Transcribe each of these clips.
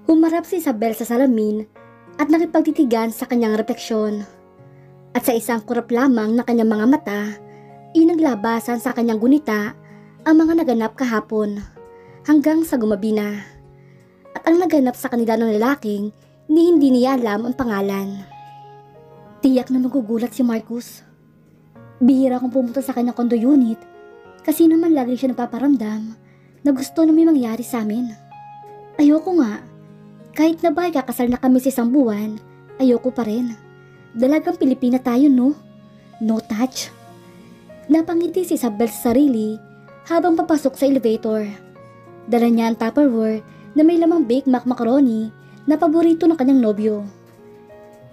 Humarap si Isabel sa salamin at nakipagtitigan sa kanyang refleksyon. At sa isang kurap lamang na kanyang mga mata, inaglabasan sa kanyang gunita ang mga naganap kahapon hanggang sa gumabi na. At ang naganap sa kanila ng lalaking ni hindi niya alam ang pangalan. Tiyak na nagugulat si Marcus. Bihira kong pumunta sa kanyang condo unit kasi naman lagi siya napaparamdam na gusto na may mangyari sa amin. Ayoko nga. Kahit na ba kakasal na kami sa isang buwan, ayoko pa rin. Dalagang Pilipina tayo, no? No touch. Napangiti si Isabel sa sarili habang papasok sa elevator. Dala niya ang Tupperware na may lamang baked macaroni na paborito ng kanyang nobyo.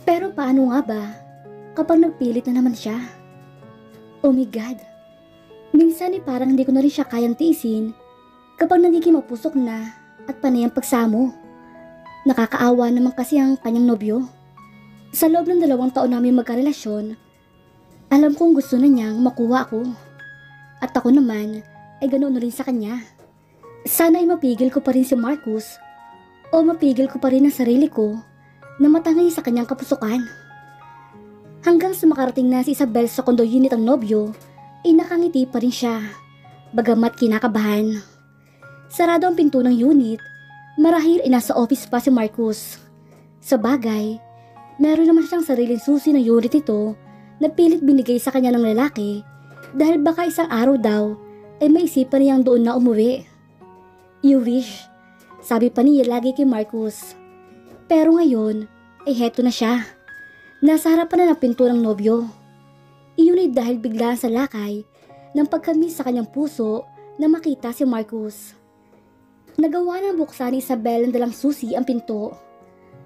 Pero paano nga ba kapag nagpilit na naman siya? Oh my God. Minsan parang hindi ko na rin siya kayang tiisin kapag nagiging mapusok na at panay ang pagsamo. Nakakaawa naman kasi ang kanyang nobyo. Sa loob ng 2 taon namin magkarelasyon, alam kong gusto na niyang makuha ako. At ako naman ay ganoon rin sa kanya. Sana ay mapigil ko pa rin si Marcus o mapigil ko pa rin ang sarili ko na matangay sa kanyang kapusukan. Hanggang sa makarating na si Isabel sa condo unit ang nobyo, ay nakangiti pa rin siya, bagamat kinakabahan. Sarado ang pinto ng unit. Marahil ay nasa office pa si Marcus. Sa bagay, meron naman siyang sariling susi ng unit ito na pilit binigay sa kanya ng lalaki dahil baka isang araw daw ay maisipan niyang doon na umuwi. You wish, sabi pa niya lagi kay Marcus. Pero ngayon ay heto na siya. Nasa harapan na ng pinto ng nobyo. Iyon ay dahil biglaan sa lakay ng pagkamis sa kanyang puso na makita si Marcus. Nagawa ng buksan ni Isabel ng dalang susi ang pinto.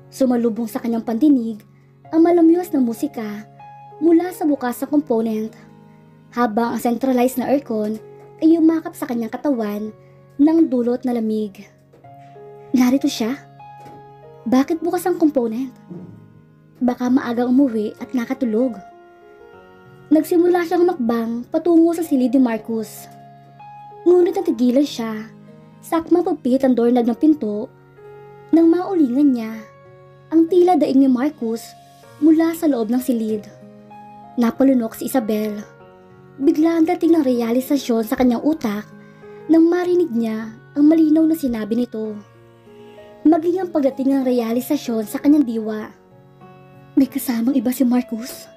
Sumalubong sa kanyang pandinig ang malamyos na musika mula sa bukas na component, habang ang centralized na aircon ay yumakap sa kanyang katawan ng dulot na lamig. Narito siya? Bakit bukas ang component? Baka maagang umuwi at nakatulog. Nagsimula siyang makbang patungo sa silid ni Marcus. Ngunit natigilan siya sakmang pagpihit ang doorknob ng pinto nang maulingan niya ang tila daing ni Marcus mula sa loob ng silid. Napalunok si Isabel. Bigla ang dating ng realisasyon sa kanyang utak nang marinig niya ang malinaw na sinabi nito. Maging ang pagdating ng realisasyon sa kanyang diwa. May kasamang iba si Marcus.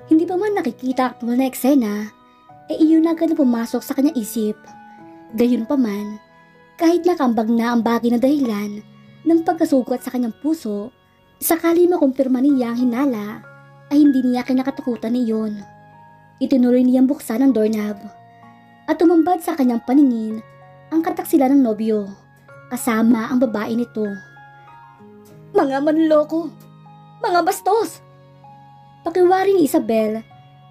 Hindi pa man nakikita aktual na eksena, iyon agad na pumasok sa kanyang isip. Gayunpaman, kahit nakambag na ang bagay na dahilan ng pagkasugat sa kanyang puso, sakali makumpirma niya ang hinala, ay hindi niya kinakatakutan iyon. Itinuloy niyang buksan ang doorknob at tumambad sa kanyang paningin ang kataksilan ng nobyo, kasama ang babae nito. Mga manloko! Mga bastos! Pakiwari ni Isabel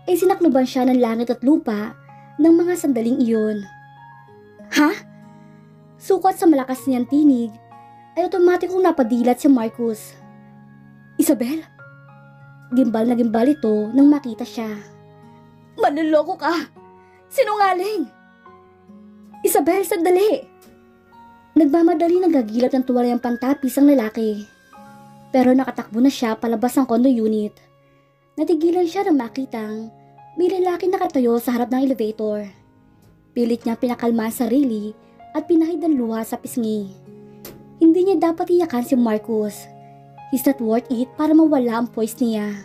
ay sinakluban siya ng langit at lupa ng mga sandaling iyon. Ha? Sukat sa malakas niyang tinig ay otomatikong napadilat si Marcus. Isabel? Gimbal na gimbal ito nang makita siya. Manloloko ka! Sinungaling! Isabel, sandali! Nagmamadali nagagilap ng tuwalayang pantapis ang lalaki. Pero nakatakbo na siya palabas ng condo unit. Natigilan siya nang makitang may lalaki nakatayo sa harap ng elevator. Pilit niya pinakalma ang sarili at pinahid ang luha sa pisngi. Hindi niya dapat iyakan si Marcus. He's not worth it para mawala ang poise niya.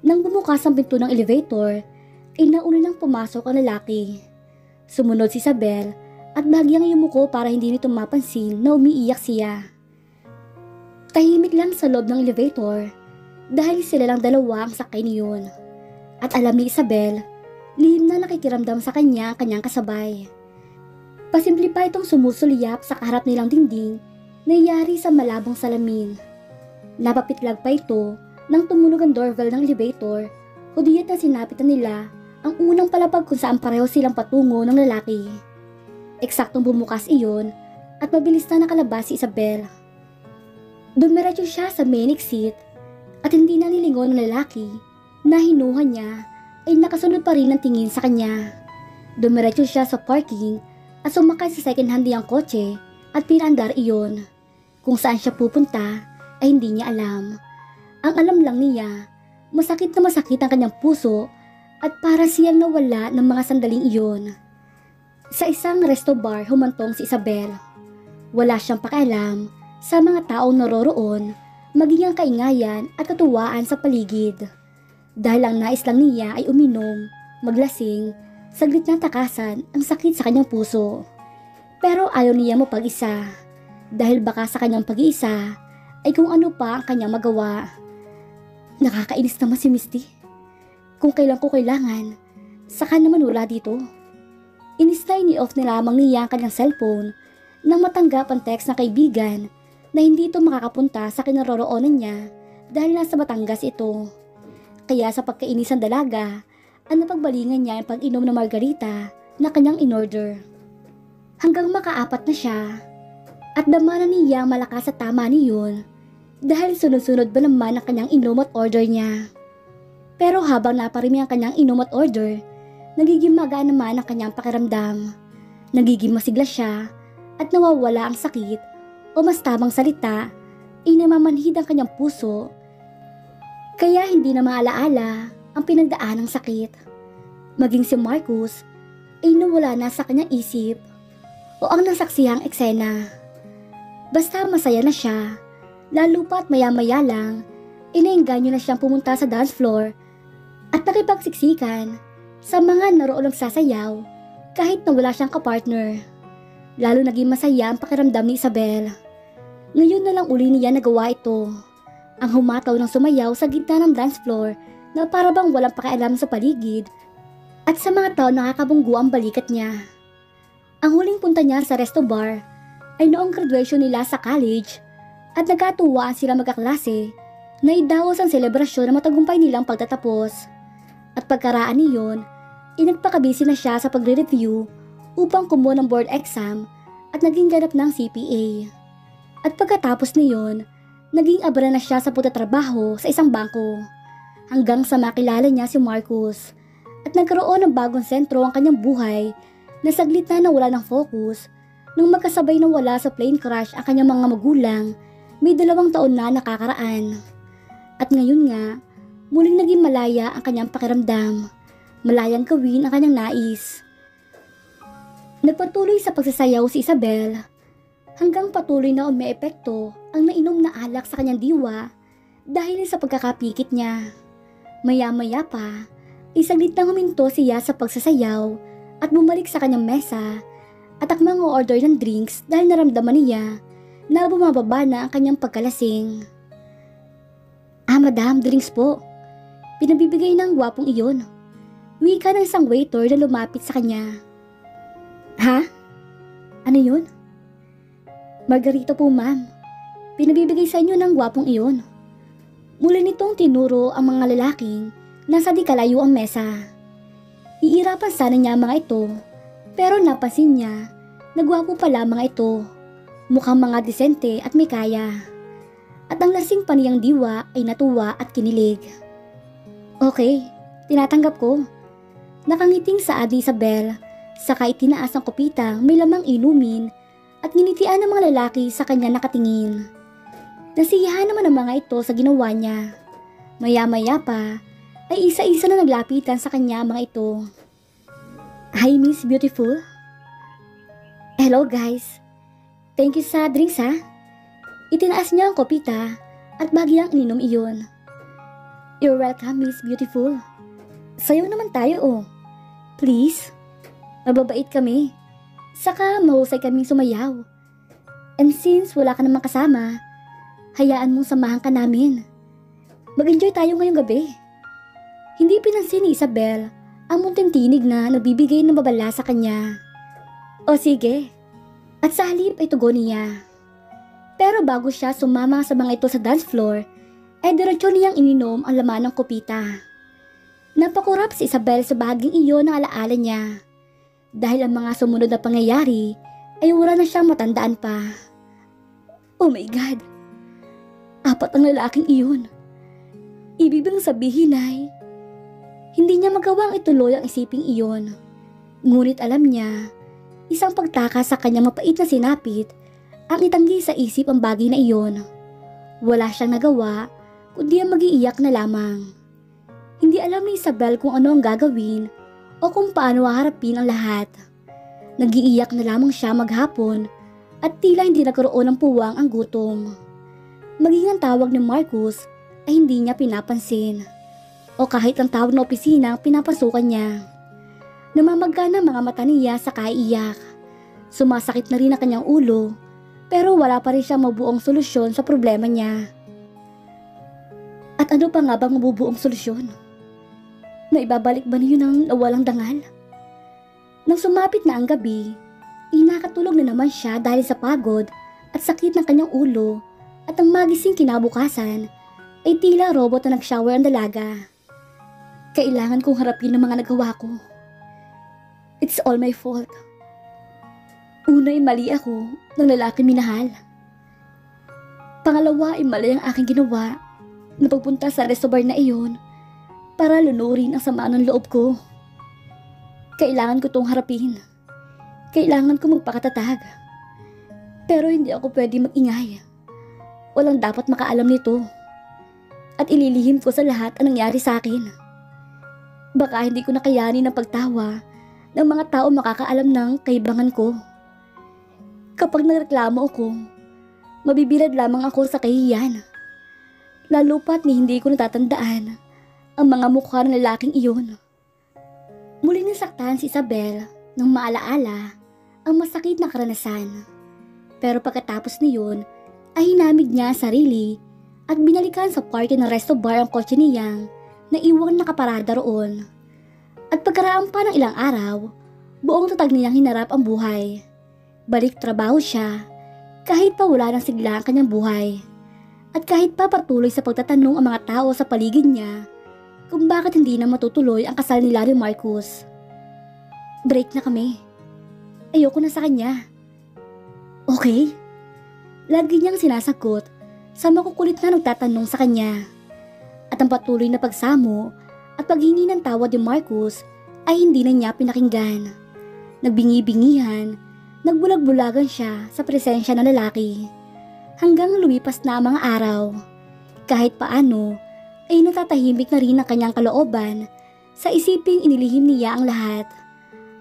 Nang bumukas ang pinto ng elevator, ay nauna nang pumasok ang lalaki. Sumunod si Isabel at bahagyang yumuko para hindi nito mapansin na umiiyak siya. Tahimik lang sa loob ng elevator dahil sila lang dalawa ang sakay niyon. At alam ni Isabel, lihim na nakikiramdam sa kanya ang kanyang kasabay. Pasimple pa itong sumusulyap sa kaharap nilang dingding na iyari sa malabong salamin. Napapitlag pa ito nang tumunog ang doorbell ng elevator, hudiyat na sinapitan nila ang unang palapag kung saan pareho silang patungo ng lalaki. Eksaktong bumukas iyon at mabilis na nakalabas si Isabel. Dumiretso siya sa main exit at hindi na nilingon ng lalaki na hinuha niya ay nakasunod pa rin ang tingin sa kanya. Dumiretso siya sa parking at sumakay sa second hand niyang kotse at pinaandar iyon. Kung saan siya pupunta ay hindi niya alam. Ang alam lang niya, masakit na masakit ang kanyang puso at para siyang nawala ng mga sandaling iyon. Sa isang resto bar humantong si Isabel. Wala siyang pakialam sa mga taong naroroon, maging ang kaingayan at katuwaan sa paligid. Dahil ang nais lang niya ay uminom, maglasing, saglit na takasan ang sakit sa kanyang puso. Pero ayaw niya mapag-isa, dahil baka sa kanyang pag-iisa ay kung ano pa ang kanyang magawa. Nakakainis naman si Misty. Kung kailan ko kailangan, saka naman wala dito. Inis na ini-off na lamang niya ang kanyang cellphone nang matanggap ang text ng kaibigan na hindi ito makakapunta sa kinaroroonan niya dahil nasa Batangas ito. Kaya sa pagkainisan dalaga, ang napagbalingan niya ang pag-inom ng margarita na kanyang in-order. Hanggang makaapat na siya at damanan niya ang malakas at tama niyon dahil sunod-sunod ba naman ang kanyang inom at order niya. Pero habang naparimi ang kanyang inom at order, nagiging magaan naman ang kanyang pakiramdam. Nagiging masigla siya at nawawala ang sakit o mas tamang salita ay namamanhid ang kanyang puso. Kaya hindi na maalaala ang pinagdaan ng sakit. Maging si Marcus ay nawala na sa kanyang isip o ang nasaksihang eksena. Basta masaya na siya, lalo pa't maya-maya lang, inaengganyo na siyang pumunta sa dance floor at nakipagsiksikan sa mga naroon nagsasayaw kahit na wala siyang kapartner. Lalo naging masaya ang pakiramdam ni Isabel. Ngayon na lang uli niya nagawa ito. Ang humataw ng sumayaw sa gitna ng dance floor na parabang walang pakialam sa paligid at sa mga tao nakakabunggo ang balikat niya. Ang huling punta niya sa resto bar ay noong graduation nila sa college at nagkatuwaan sila magkaklase na idaos ang selebrasyon na matagumpay nilang pagtatapos. At pagkaraan niyon, inagpakabisi na siya sa pagre-review upang kumuha ng board exam at naging ganap ng CPA. At pagkatapos niyon, naging abra na siya sa pagtatrabaho sa isang bangko hanggang sa makilala niya si Marcus at nagkaroon ng bagong sentro ang kanyang buhay na saglit na nawala ng focus nung magkasabay na wala sa plane crash ang kanyang mga magulang may 2 taon na nakakaraan. At ngayon nga, muling naging malaya ang kanyang pakiramdam, malayang gawin ang kanyang nais. Nagpatuloy sa pagsasayaw si Isabel hanggang patuloy na umeepekto ang nainom na alak sa kanyang diwa dahil sa pagkakapikit niya. Maya-maya pa, isaglit na huminto siya sa pagsasayaw at bumalik sa kanyang mesa at akmang order ng drinks dahil naramdaman niya na bumababa na ang kanyang pagkalasing. Madam, drinks po. Pinabibigay ng gwapong iyon. Wika ng isang waiter na lumapit sa kanya. Ha? Ano yun? Margarita po, ma'am. Pinabibigay sa inyo ng gwapong iyon. Muli nitong tinuro ang mga lalaking nasa di kalayo ang mesa. Iirapan sana niya mga ito, pero napansin niya na gwapo pala mga ito. Mukhang mga disente at may kaya. At ang lasing pa niyang diwa ay natuwa at kinilig. Okay, tinatanggap ko. Nakangiting sa Adi Isabel, saka itinaas ang kupitang may lamang inumin at nginitian ng mga lalaki sa kanya nakatingin. Nasiyahan naman ang mga ito sa ginawa niya. Maya-maya pa ay isa-isa na naglapitan sa kanya mga ito. Hi Miss Beautiful. Hello guys. Thank you sa drinks ha. Itinaas niya ang kopita at bagyang ininom iyon. You're welcome Miss Beautiful. Sayo naman tayo oh. Please. Mababait kami. Saka mahusay kaming sumayaw. And since wala ka namang kasama, hayaan mong samahan ka namin. Mag-enjoy tayo ngayong gabi. Hindi pinansin ni Isabel ang munting tinig na nagbibigay ng babala sa kanya. O sige. At sa halip ay tugon niya. Pero bago siya sumama sa mga ito sa dance floor, ay diretso niyang ininom ang laman ng kopita. Napakurap si Isabel sa bahaging iyon ng alaala niya. Dahil ang mga sumunod na pangyayari ay wala na siyang matandaan pa. Oh my God! 4 ang lalaking iyon. Ibig bang sabihin ay hindi niya magawang ituloy ang isiping iyon. Ngunit alam niya, isang pagtaka sa kanyang mapait na sinapit ang itanggi sa isip ang bagay na iyon. Wala siyang nagawa kundi ang mag-iiyak na lamang. Hindi alam ni Isabel kung ano ang gagawin o kung paano haharapin ang lahat. Nag-iiyak na lamang siya maghapon at tila hindi nagkaroon ng puwang ang gutom. Maging ang tawag ni Marcus ay hindi niya pinapansin o kahit ang tawag na opisina ang pinapasukan niya. Namamagana ang mga mata niya sa kaiiyak. Sumasakit na rin ang kanyang ulo pero wala pa rin siyang mabuong solusyon sa problema niya. At ano pa nga bang mabubuong solusyon? Naibabalik ba niyo ng nawalang dangal? Nang sumapit na ang gabi, nakatulog na naman siya dahil sa pagod at sakit ng kanyang ulo at ang magising kinabukasan ay tila robot na nag-shower ang dalaga. Kailangan kong harapin ang mga nagawa ko. It's all my fault. Una ay mali ako ng lalaki minahal. Pangalawa ay mali ang aking ginawa na pagpunta sa resto bar na iyon para lunurin ang sama ng loob ko. Kailangan ko tong harapin. Kailangan ko magpakatatag. Pero hindi ako pwede mag-ingay. Walang dapat makaalam nito. At ililihim ko sa lahat ang nangyari sa akin. Baka hindi ko nakayanin ang pagtawa ng mga tao makakaalam ng kaibangan ko. Kapag nagreklamo ako, mabibilad lamang ako sa kahihiyan. Lalo pa't ni hindi ko natatandaan ang mga mukha ng lalaking iyon. Muli nasaktan si Isabel nang maalaala ang masakit na karanasan. Pero pagkatapos niyon ay hinamig niya ang sarili at binalikan sa party ng resto bar ang kotse niyang na iwang nakaparada roon. At pagkaraan pa ng ilang araw, buong tatag niyang hinarap ang buhay. Balik trabaho siya kahit pa wala ng sigla ang kanyang buhay. At kahit pa patuloy sa pagtatanong ang mga tao sa paligid niya kung bakit hindi na matutuloy ang kasal ni Larry Marcus. Break na kami. Ayoko na sa kanya. Okay? Lagi niyang sinasagot sa makukulit na nagtatanong sa kanya. At ang patuloy na pagsamo at paghingi ng tawad ni Marcus ay hindi na niya pinakinggan. Nagbingi-bingihan, nagbulag-bulagan siya sa presensya ng lalaki. Hanggang lumipas na ang mga araw. Kahit paano, ay natatahimik na rin ang kanyang kalooban sa isiping inilihim niya ang lahat.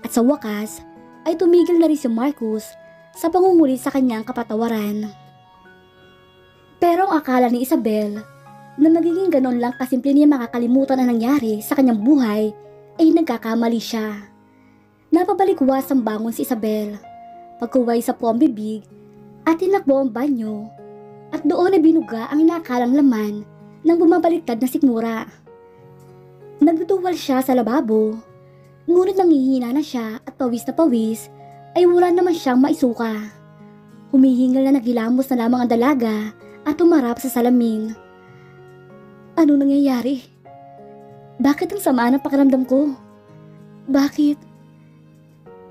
At sa wakas, ay tumigil na rin si Marcus sa pangungulit sa kanyang kapatawaran. Pero ang akala ni Isabel na magiging ganon lang kasimple niya makakalimutan ang nangyari sa kanyang buhay ay nagkakamali siya. Napabalikwas ang bangon si Isabel. Pagkuway sa pambibig at tinakbo ang banyo at doon ay binuga ang inakalang laman ng bumabaliktad na sikmura. Nagduduwal siya sa lababo, ngunit nangihina na siya at pawis na pawis ay wala naman siyang maisuka. Humihingal na naghilamos na lamang ang dalaga at tumarap sa salamin. Ano nangyayari? Bakit ang sama ng pakiramdam ko? Bakit?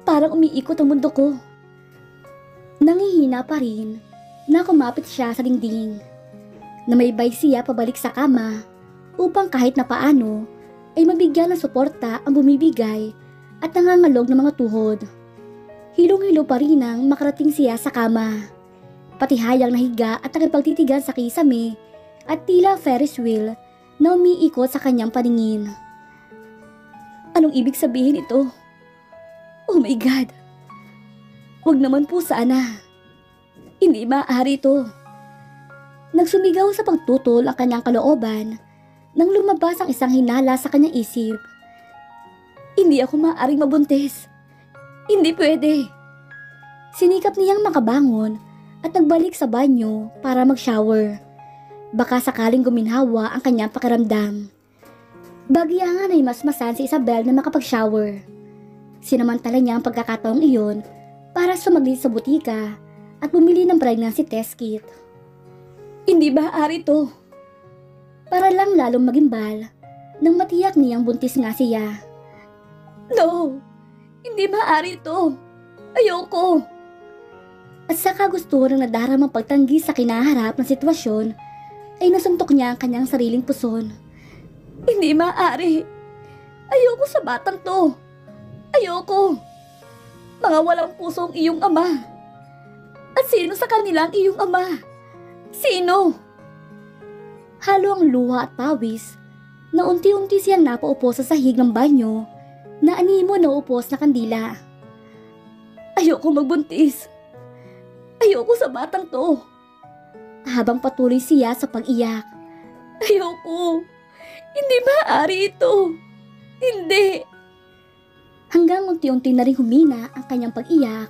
Parang umiikot ang mundo ko. Nangihina pa rin na kumapit siya sa dingding. Namaybay siya pabalik sa kama upang kahit na paano ay mabigyan ng suporta ang bumibigay at nangangalog ng mga tuhod. Hilong-hilo pa rin nang makarating siya sa kama. Pati hayang nahiga at nakipagtitigan sa kisame at tila Ferris wheel na umiikot sa kanyang paningin. Anong ibig sabihin ito? Oh my God! Huwag naman po sana. Hindi maaari ito. Nagsumigaw sa pagtutol ang kanyang kalooban nang lumabas ang isang hinala sa kanyang isip. Hindi ako maaaring mabuntis. Hindi pwede. Sinikap niyang makabangon at nagbalik sa banyo para mag-shower. Baka sakaling guminhawa ang kanyang pakiramdam. Bagyangan ay masmasan si Isabel na makapag-shower. Sinamantala niya ang pagkakataong iyon para sumaglit sa butika at bumili ng pregnancy test kit. Hindi ba ari to? Para lang lalong magimbal nang matiyak niyang buntis nga siya. No! Hindi maaari ito! Ayoko! At sa kagustuhan ng nadaramang pagtanggi sa kinaharap ng sitwasyon, ay nasuntok niya ang kanyang sariling puson. Hindi maaari! Ayoko sa batang to! Ayoko! Mga walang pusong iyong ama! At sino sa kanila ang iyong ama? Sino? Halo ang luha at pawis na unti-unti siyang napaupo sa sahig ng banyo na animo na upos na kandila. Ayoko magbuntis. Ayoko sa batang to. Habang patuloy siya sa pag-iyak. Ayoko. Hindi maaari ito. Hindi. Hanggang unti-unti na rin humina ang kanyang pag-iyak,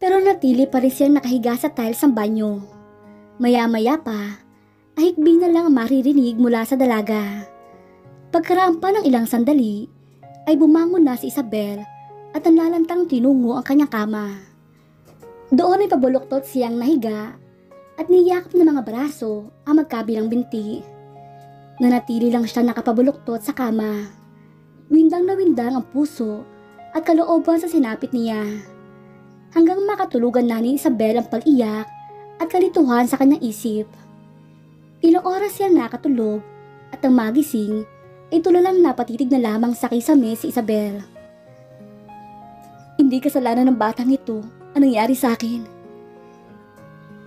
pero natili pa rin siyang nakahiga sa tiles ng banyo. Maya-maya pa, ahikbi na lang ang maririnig mula sa dalaga. Pagkaraan pa ng ilang sandali, ay bumangon na si Isabel at nanlalantang tinungo ang kanyang kama. Doon ay pabuloktot siyang nahiga at niyakap ng mga braso ang magkabilang binti. Nanatili lang siya nakapabuloktot sa kama. Windang na windang ang puso at kalooban sa sinapit niya. Hanggang makatulugan na ni Isabel ang pag-iyak at kalituhan sa kanyang isip. Ilang oras siyang nakatulog at ang magising ay tulalang napatitig na lamang sa kisame si Isabel. Hindi kasalanan ng batang ito ang nangyari sa akin.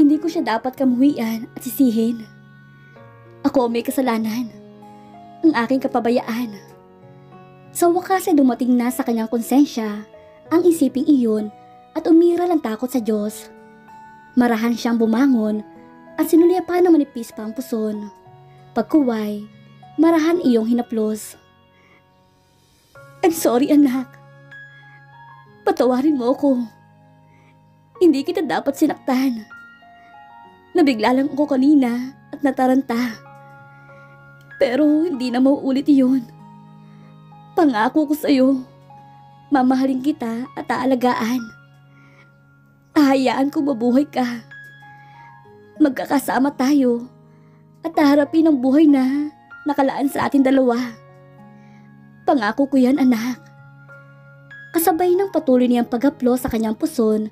Hindi ko siya dapat kamuhian at sisihin. Ako may kasalanan. Ang aking kapabayaan. Sa wakas ay dumating na sa kanyang konsensya ang isiping iyon at umiral ang takot sa Diyos. Marahan siyang bumangon at sinulya pa ng manipis pa ang puson. Pagkuway, marahan iyong hinaplos. I'm sorry anak. Patawarin mo ako. Hindi kita dapat sinaktan. Nabigla lang ako kanina at nataranta. Pero hindi na mauulit iyon. Pangako ko sa'yo, mamahalin kita at aalagaan. Ahayaan kong mabuhay ka. Magkakasama tayo at haharapin ang buhay na nakalaan sa ating dalawa. Pangako ko yan, anak. Kasabay ng patuloy niyang pag-aplo sa kanyang puson,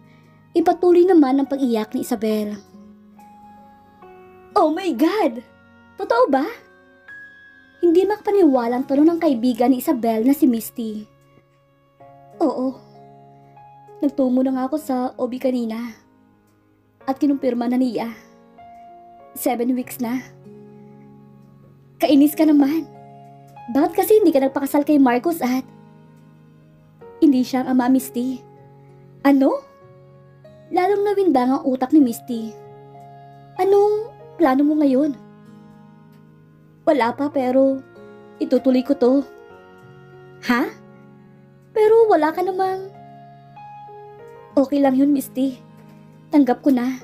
ipatuloy naman ang pag-iyak ni Isabel. Oh my God! Totoo ba? Hindi makapaniwalang tanong ng kaibigan ni Isabel na si Misty. Oo. Nagtungo na nga ako sa OB kanina. At kinumpirma na niya. 7 weeks na. Kainis ka naman. Bakit kasi hindi ka nagpakasal kay Marcos at hindi siya ang ama, Misty? Ano? Lalong nawindang ang utak ni Misty. Anong plano mo ngayon? Wala pa pero itutuloy ko to. Ha? Pero wala ka namang... Okay lang yun, Misty. Tanggap ko na.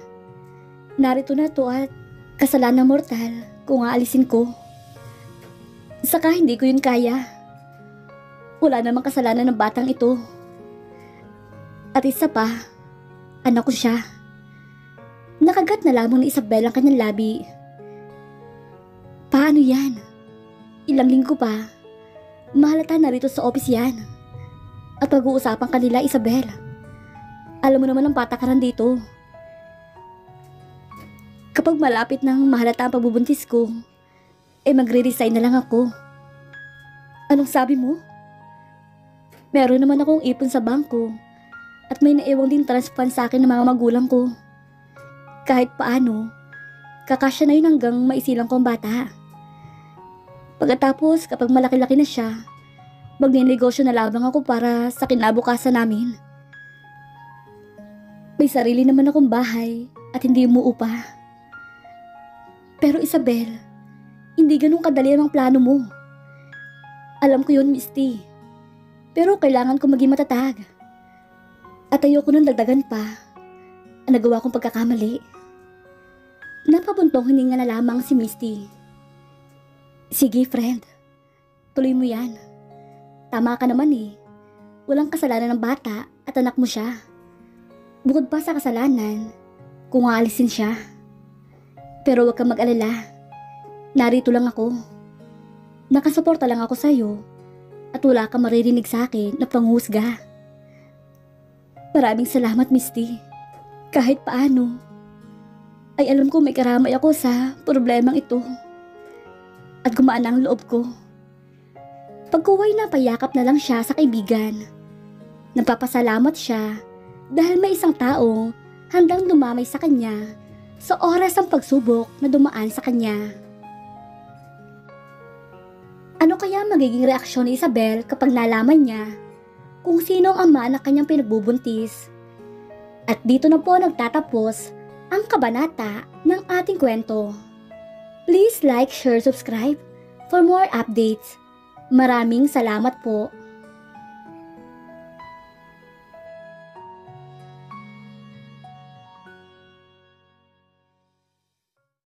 Narito na to at kasalanan mortal kung aalisin ko. Saka hindi ko yun kaya. Wala namang kasalanan ng batang ito. At isa pa, anak ko siya. Nakagat na lamang ni Isabel ang kanyang labi. Paano yan? Ilang linggo pa. Mahalata na rito sa office yan. At pag-uusapan kanila, Isabel. Alam mo naman ang patakaran dito. Kapag malapit nang mahalata ang pagbubuntis ko, magre-resign na lang ako. Anong sabi mo? Meron naman akong ipon sa bangko at may naiwang din trust fund sa akin ng mga magulang ko. Kahit paano, kakasya na yun hanggang maisilang ko ang bata. Pagkatapos, kapag malaki-laki na siya, magnenegosyo na lamang ako para sa kinabukasan namin. May sarili naman akong bahay at hindi umuupa. Pero Isabel, hindi ganun kadali ang plano mo. Alam ko yun, Misty. Pero kailangan ko maging matatag. At ayoko nang dagdagan pa ang nagawa kong pagkakamali. Napabuntong hininga na lamang si Misty. Sige, friend. Tuloy mo yan. Tama ka naman eh. Walang kasalanan ng bata at anak mo siya. Bukod pa sa kasalanan, kung aalisin siya. Pero huwag kang mag-alala. Narito lang ako. Nakasuporta lang ako sa'yo at wala kang maririnig sa akin na panghusga. Maraming salamat, Misty. Kahit paano, ay alam ko may karamay ako sa problemang ito. At gumaan ang loob ko. Pagkuway na payakap na lang siya sa kaibigan. Nagpapasalamat siya dahil may isang taong handang dumamay sa kanya sa oras ng pagsubok na dumaan sa kanya. Ano kaya magiging reaksyon ni Isabel kapag nalaman niya kung sino ang ama na kanyang pinagbubuntis? At dito na po nagtatapos ang kabanata ng ating kwento. Please like, share, subscribe for more updates. Maraming salamat po.